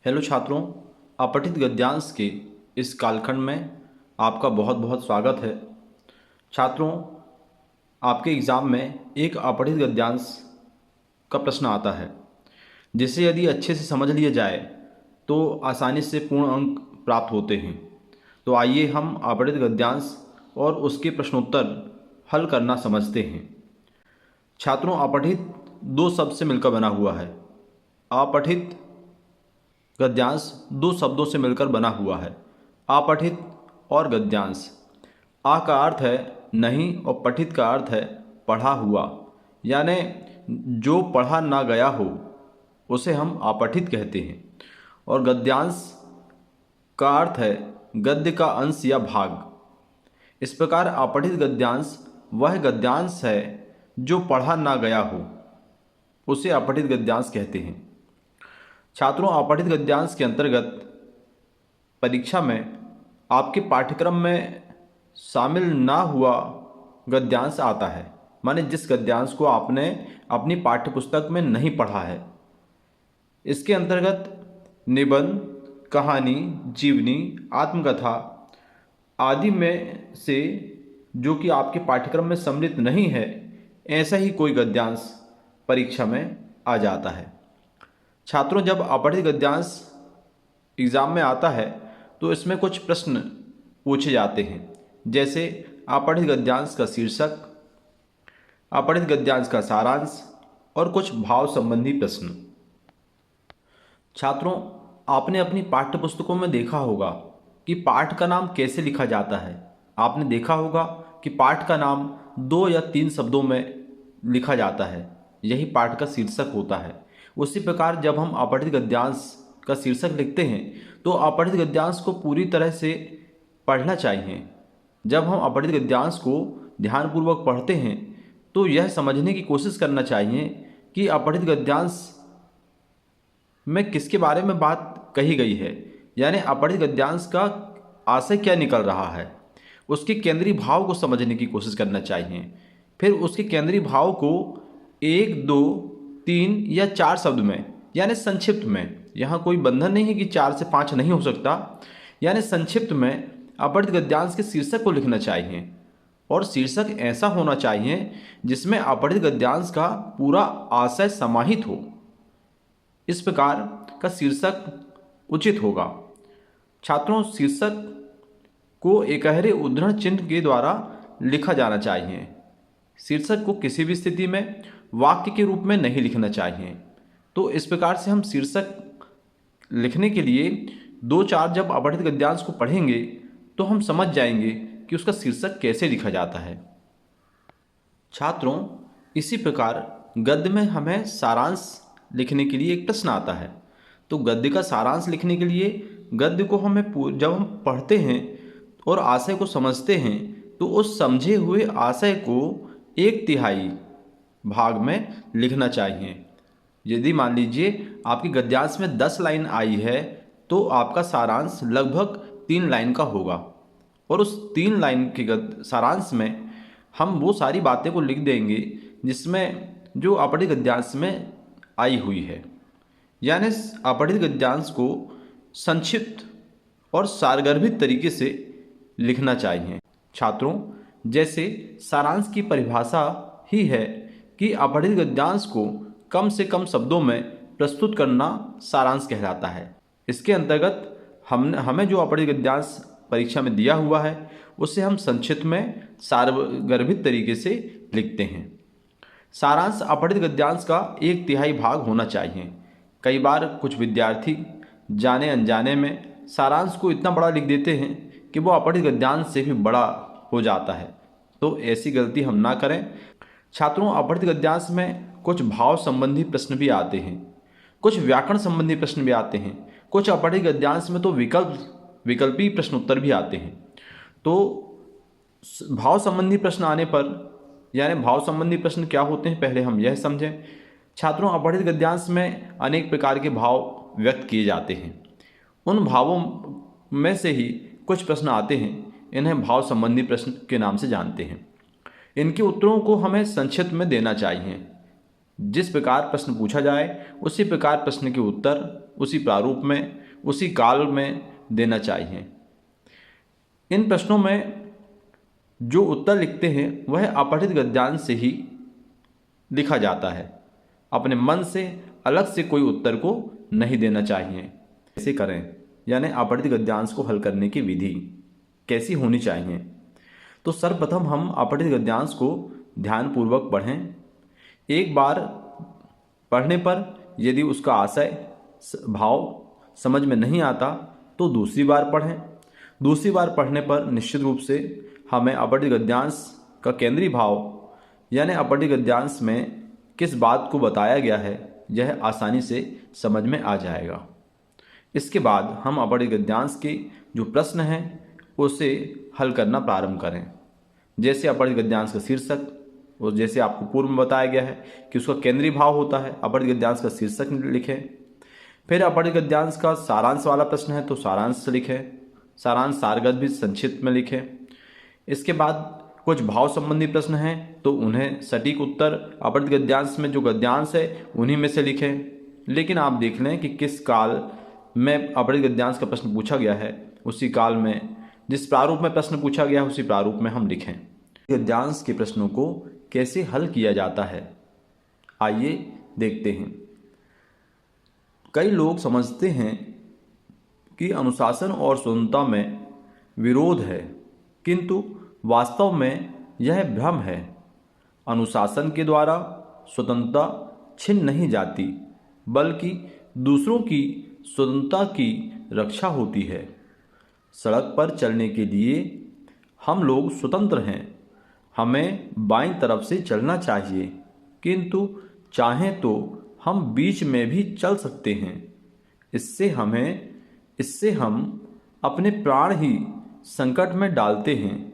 Hello छात्रों, अपठित गद्यांश के इस कालखंड में आपका बहुत बहुत स्वागत है। छात्रों, आपके एग्ज़ाम में एक अपठित गद्यांश का प्रश्न आता है जिसे यदि अच्छे से समझ लिया जाए तो आसानी से पूर्ण अंक प्राप्त होते हैं। तो आइए हम अपठित गद्यांश और उसके प्रश्नोत्तर हल करना समझते हैं। छात्रों, अपठित दो शब्द से मिलकर बना हुआ है। अपठित गद्यांश दो शब्दों से मिलकर बना हुआ है, अपठित और गद्यांश। आ का अर्थ है नहीं और पठित का अर्थ है पढ़ा हुआ, यानी जो पढ़ा ना गया हो उसे हम अपठित कहते हैं। और गद्यांश का अर्थ है गद्य का अंश या भाग। इस प्रकार अपठित गद्यांश वह गद्यांश है जो पढ़ा ना गया हो, उसे अपठित गद्यांश कहते हैं। छात्रों, अपठित गद्यांश के अंतर्गत परीक्षा में आपके पाठ्यक्रम में शामिल ना हुआ गद्यांश आता है, माने जिस गद्यांश को आपने अपनी पाठ्यपुस्तक में नहीं पढ़ा है। इसके अंतर्गत निबंध, कहानी, जीवनी, आत्मकथा आदि में से जो कि आपके पाठ्यक्रम में सम्मिलित नहीं है, ऐसा ही कोई गद्यांश परीक्षा में आ जाता है। छात्रों, जब अपठित गद्यांश एग्ज़ाम में आता है तो इसमें कुछ प्रश्न पूछे जाते हैं, जैसे अपठित गद्यांश का शीर्षक, अपठित गद्यांश का सारांश और कुछ भाव संबंधी प्रश्न। छात्रों, आपने अपनी पाठ्य पुस्तकों में देखा होगा कि पाठ का नाम कैसे लिखा जाता है। आपने देखा होगा कि पाठ का नाम 2 या 3 शब्दों में लिखा जाता है, यही पाठ का शीर्षक होता है। उसी प्रकार जब हम अपठित गद्यांश का शीर्षक लिखते हैं तो अपठित गद्यांश को पूरी तरह से पढ़ना चाहिए। जब हम अपठित गद्यांश को ध्यानपूर्वक पढ़ते हैं तो यह समझने की कोशिश करना चाहिए कि अपठित गद्यांश में किसके बारे में बात कही गई है, यानी अपठित गद्यांश का आशय क्या निकल रहा है। उसके केंद्रीय भाव को समझने की कोशिश करना चाहिए। फिर उसके केंद्रीय भाव को 1, 2, 3 या 4 शब्द में, यानी संक्षिप्त में, यहाँ कोई बंधन नहीं है कि 4 से 5 नहीं हो सकता, यानी संक्षिप्त में अपठित गद्यांश के शीर्षक को लिखना चाहिए। और शीर्षक ऐसा होना चाहिए जिसमें अपठित गद्यांश का पूरा आशय समाहित हो। इस प्रकार का शीर्षक उचित होगा। छात्रों, शीर्षक को एकहरे उद्धरण चिन्ह के द्वारा लिखा जाना चाहिए। शीर्षक को किसी भी स्थिति में वाक्य के रूप में नहीं लिखना चाहिए। तो इस प्रकार से हम शीर्षक लिखने के लिए 2-4 जब अपठित गद्यांश को पढ़ेंगे तो हम समझ जाएंगे कि उसका शीर्षक कैसे लिखा जाता है। छात्रों, इसी प्रकार गद्य में हमें सारांश लिखने के लिए एक प्रश्न आता है। तो गद्य का सारांश लिखने के लिए गद्य को हमें जब हम पढ़ते हैं और आशय को समझते हैं तो उस समझे हुए आशय को 1/3 भाग में लिखना चाहिए। यदि मान लीजिए आपकी गद्यांश में 10 लाइन आई है तो आपका सारांश लगभग 3 लाइन का होगा। और उस 3 लाइन के सारांश में हम वो सारी बातें को लिख देंगे जिसमें जो अपठित गद्यांश में आई हुई है, यानी अपठित गद्यांश को संक्षिप्त और सारगर्भित तरीके से लिखना चाहिए। छात्रों, जैसे सारांश की परिभाषा ही है कि अपठित गद्यांश को कम से कम शब्दों में प्रस्तुत करना सारांश कहलाता है। इसके अंतर्गत हमें जो अपठित गद्यांश परीक्षा में दिया हुआ है उसे हम संक्षिप्त में सारगर्भित तरीके से लिखते हैं। सारांश अपठित गद्यांश का 1/3 भाग होना चाहिए। कई बार कुछ विद्यार्थी जाने अनजाने में सारांश को इतना बड़ा लिख देते हैं कि वो अपठित गद्यांश से भी बड़ा हो जाता है, तो ऐसी गलती हम ना करें। छात्रों, अपठित गद्यांश में कुछ भाव संबंधी प्रश्न भी आते हैं, कुछ व्याकरण संबंधी प्रश्न भी आते हैं, कुछ अपठित गद्यांश में तो विकल्पी प्रश्नोत्तर भी आते हैं। तो भाव संबंधी प्रश्न आने पर, यानी भाव संबंधी प्रश्न क्या होते हैं पहले हम यह समझें। छात्रों, अपठित गद्यांश में अनेक प्रकार के भाव व्यक्त किए जाते हैं। उन भावों में से ही कुछ प्रश्न आते हैं, इन्हें भाव संबंधी प्रश्न के नाम से जानते हैं। इनके उत्तरों को हमें संक्षिप्त में देना चाहिए। जिस प्रकार प्रश्न पूछा जाए उसी प्रकार प्रश्न के उत्तर उसी प्रारूप में, उसी काल में देना चाहिए। इन प्रश्नों में जो उत्तर लिखते हैं वह अपठित गद्यांश से ही लिखा जाता है। अपने मन से अलग से कोई उत्तर को नहीं देना चाहिए। कैसे करें, यानी अपठित गद्यांश को हल करने की विधि कैसी होनी चाहिए। तो सर्वप्रथम हम अपठित गद्यांश को ध्यानपूर्वक पढ़ें। एक बार पढ़ने पर यदि उसका आशय भाव समझ में नहीं आता तो दूसरी बार पढ़ें। दूसरी बार पढ़ने पर निश्चित रूप से हमें अपठित गद्यांश का केंद्रीय भाव यानी अपठित गद्यांश में किस बात को बताया गया है यह आसानी से समझ में आ जाएगा। इसके बाद हम अपठित गद्यांश के जो प्रश्न हैं उसे हल करना प्रारंभ करें। जैसे अपठित गद्यांश का शीर्षक, और जैसे आपको पूर्व में बताया गया है कि उसका केंद्रीय भाव होता है, अपठित गद्यांश का शीर्षक लिखें। फिर अपठित गद्यांश का सारांश वाला प्रश्न है तो सारांश लिखें। सारांश सारगत भी संक्षिप्त में लिखें। इसके बाद कुछ भाव संबंधी प्रश्न हैं तो उन्हें सटीक उत्तर अपठित गद्यांश में जो गद्यांश है उन्हीं में से लिखें। लेकिन आप देख लें कि किस काल में अपठित गद्यांश का प्रश्न पूछा गया है, उसी काल में जिस प्रारूप में प्रश्न पूछा गया है उसी प्रारूप में हम लिखें। गद्यांश के प्रश्नों को कैसे हल किया जाता है, आइए देखते हैं। कई लोग समझते हैं कि अनुशासन और स्वतंत्रता में विरोध है, किंतु वास्तव में यह भ्रम है। अनुशासन के द्वारा स्वतंत्रता छिन नहीं जाती, बल्कि दूसरों की स्वतंत्रता की रक्षा होती है। सड़क पर चलने के लिए हम लोग स्वतंत्र हैं। हमें बाईं तरफ से चलना चाहिए, किंतु चाहें तो हम बीच में भी चल सकते हैं। इससे हम अपने प्राण ही संकट में डालते हैं,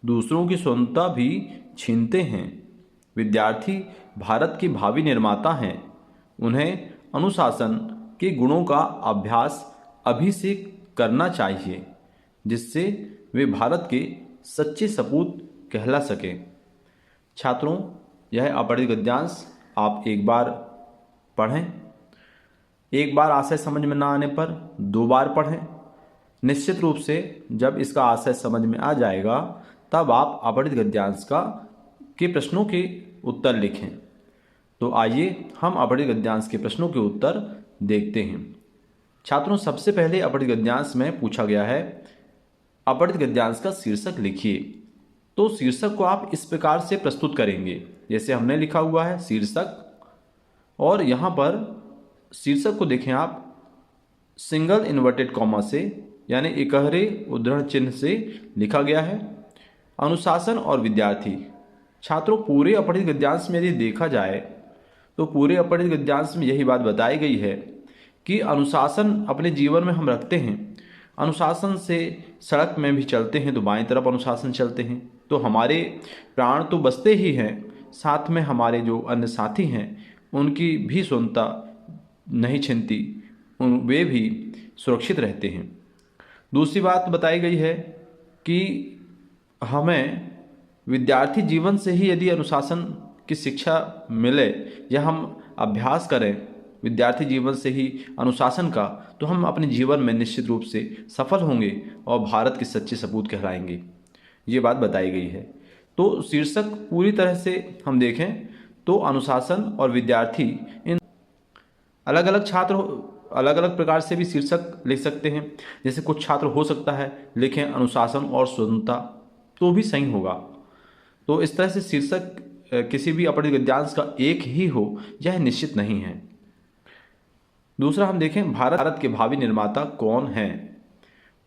दूसरों की स्वतंत्रता भी छीनते हैं। विद्यार्थी भारत के भावी निर्माता हैं। उन्हें अनुशासन के गुणों का अभ्यास अभी से करना चाहिए, जिससे वे भारत के सच्चे सपूत कहला सकें। छात्रों, यह अपठित गद्यांश आप एक बार पढ़ें। एक बार आशय समझ में ना आने पर दो बार पढ़ें। निश्चित रूप से जब इसका आशय समझ में आ जाएगा तब आप अपठित गद्यांश के प्रश्नों के उत्तर लिखें। तो आइए हम अपठित गद्यांश के प्रश्नों के उत्तर देखते हैं। छात्रों, सबसे पहले अपठित गद्यांश में पूछा गया है अपठित गद्यांश का शीर्षक लिखिए। तो शीर्षक को आप इस प्रकार से प्रस्तुत करेंगे जैसे हमने लिखा हुआ है शीर्षक, और यहाँ पर शीर्षक को देखें आप सिंगल इन्वर्टेड कॉमा से यानी इकहरे उद्धरण चिन्ह से लिखा गया है अनुशासन और विद्यार्थी। छात्रों, पूरे अपठित गद्यांश में यदि देखा जाए तो पूरे अपठित गद्यांश में यही बात बताई गई है कि अनुशासन अपने जीवन में हम रखते हैं। अनुशासन से सड़क में भी चलते हैं तो बाईं तरफ अनुशासन चलते हैं, तो हमारे प्राण तो बचते ही हैं, साथ में हमारे जो अन्य साथी हैं उनकी भी स्वतंत्रता नहीं छिनती, वे भी सुरक्षित रहते हैं। दूसरी बात बताई गई है कि हमें विद्यार्थी जीवन से ही यदि अनुशासन की शिक्षा मिले या हम अभ्यास करें विद्यार्थी जीवन से ही अनुशासन का, तो हम अपने जीवन में निश्चित रूप से सफल होंगे और भारत के सच्चे सपूत कहलाएंगे। ये बात बताई गई है। तो शीर्षक पूरी तरह से हम देखें तो अनुशासन और विद्यार्थी, इन अलग अलग छात्र अलग अलग प्रकार से भी शीर्षक लिख सकते हैं। जैसे कुछ छात्र हो सकता है लिखें अनुशासन और स्वतंत्रता, तो भी सही होगा। तो इस तरह से शीर्षक किसी भी अपठित गद्यांश का एक ही हो यह निश्चित नहीं है। दूसरा हम देखें भारत के भावी निर्माता कौन हैं।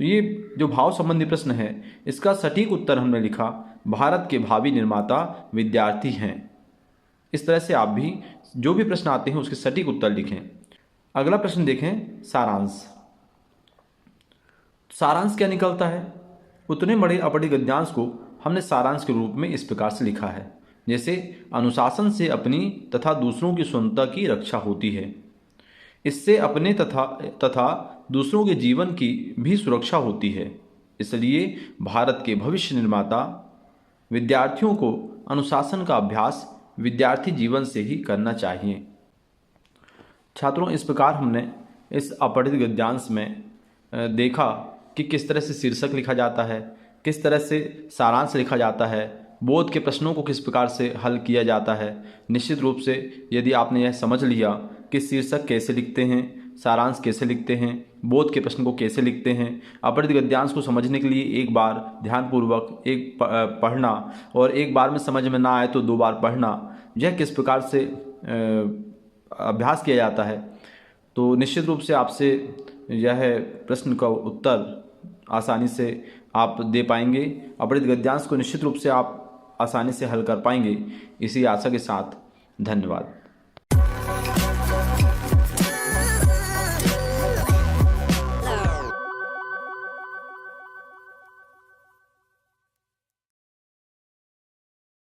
तो ये जो भाव संबंधी प्रश्न है इसका सटीक उत्तर हमने लिखा भारत के भावी निर्माता विद्यार्थी हैं। इस तरह से आप भी जो भी प्रश्न आते हैं उसके सटीक उत्तर लिखें। अगला प्रश्न देखें सारांश। सारांश क्या निकलता है? उतने बड़े अपठित गद्यांश को हमने सारांश के रूप में इस प्रकार से लिखा है, जैसे अनुशासन से अपनी तथा दूसरों की स्वतंत्रता की रक्षा होती है। इससे अपने तथा दूसरों के जीवन की भी सुरक्षा होती है। इसलिए भारत के भविष्य निर्माता विद्यार्थियों को अनुशासन का अभ्यास विद्यार्थी जीवन से ही करना चाहिए। छात्रों, इस प्रकार हमने इस अपठित गद्यांश में देखा कि किस तरह से शीर्षक लिखा जाता है, किस तरह से सारांश लिखा जाता है, बोध के प्रश्नों को किस प्रकार से हल किया जाता है। निश्चित रूप से यदि आपने यह समझ लिया कि शीर्षक कैसे लिखते हैं, सारांश कैसे लिखते हैं, बोध के प्रश्न को कैसे लिखते हैं, अपठित गद्यांश को समझने के लिए एक बार ध्यानपूर्वक एक पढ़ना और एक बार में समझ में ना आए तो 2 बार पढ़ना, यह किस प्रकार से अभ्यास किया जाता है, तो निश्चित रूप से आपसे यह प्रश्न का उत्तर आसानी से आप दे पाएंगे। अपठित गद्यांश को निश्चित रूप से आप आसानी से हल कर पाएंगे। इसी आशा के साथ धन्यवाद।